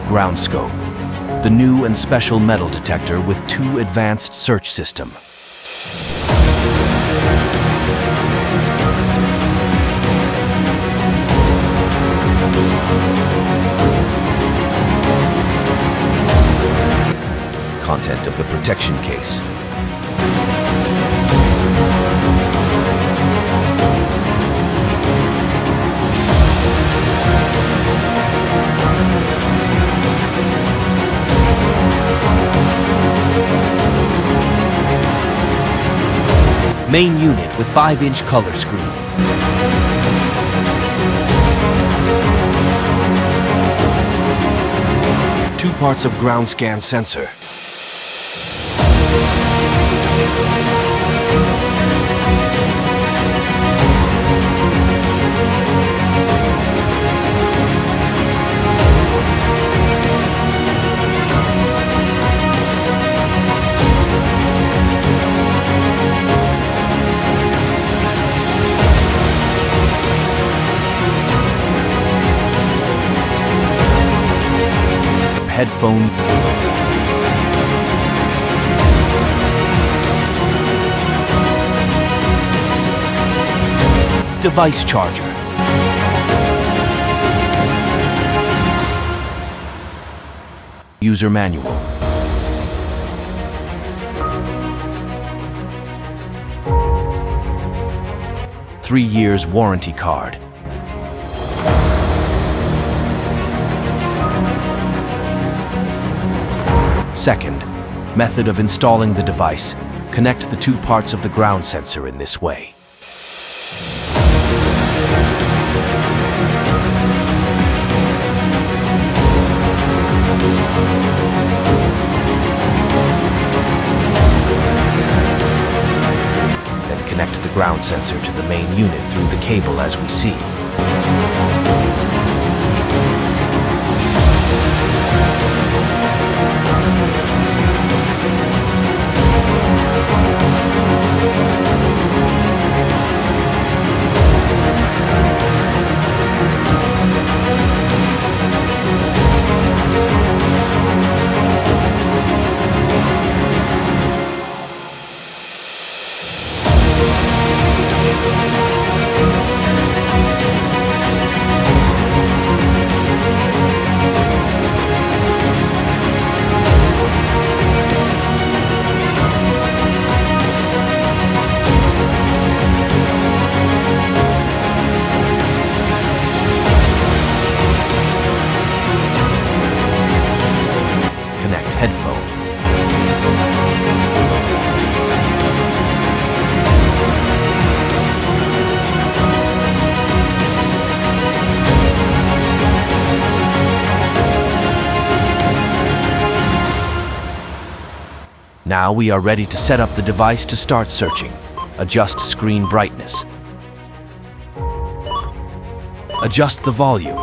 Ground Scope, the new and special metal detector with 2 advanced search system. Content of the protection case. Main unit with 5-inch color screen. Two parts of ground scan sensor. Headphone. Device charger. User manual. Three years warranty card. Second, method of installing the device. Connect the 2 parts of the ground sensor in this way. Then connect the ground sensor to the main unit through the cable as we see. Connect headphone. Now we are ready to set up the device to start searching. Adjust screen brightness. Adjust the volume.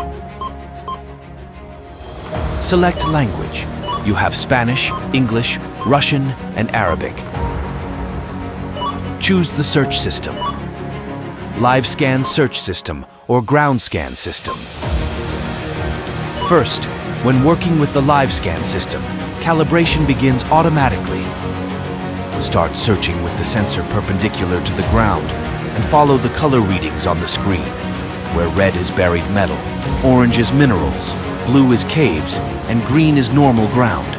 Select language. You have Spanish, English, Russian, and Arabic. Choose the search system. Live scan search system or ground scan system. First, when working with the live scan system, calibration begins automatically. Start searching with the sensor perpendicular to the ground and follow the color readings on the screen, where red is buried metal, orange is minerals, blue is caves, and green is normal ground.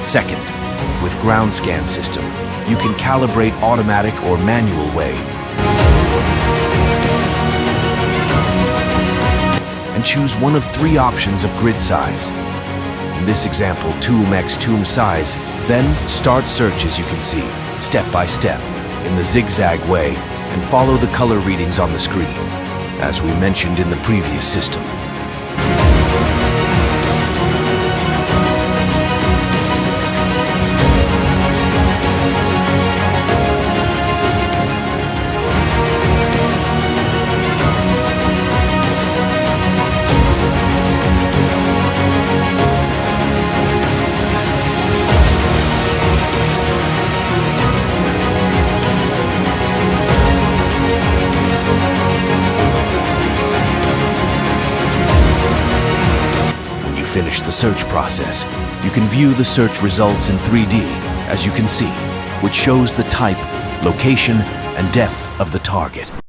Second, with ground scan system, you can calibrate automatic or manual way and choose one of 3 options of grid size. In this example, 2x tomb size, then start search as you can see, step by step, in the zigzag way, and follow the color readings on the screen, as we mentioned in the previous system. finish the search process, you can view the search results in 3D, as you can see, which shows the type, location, and depth of the target.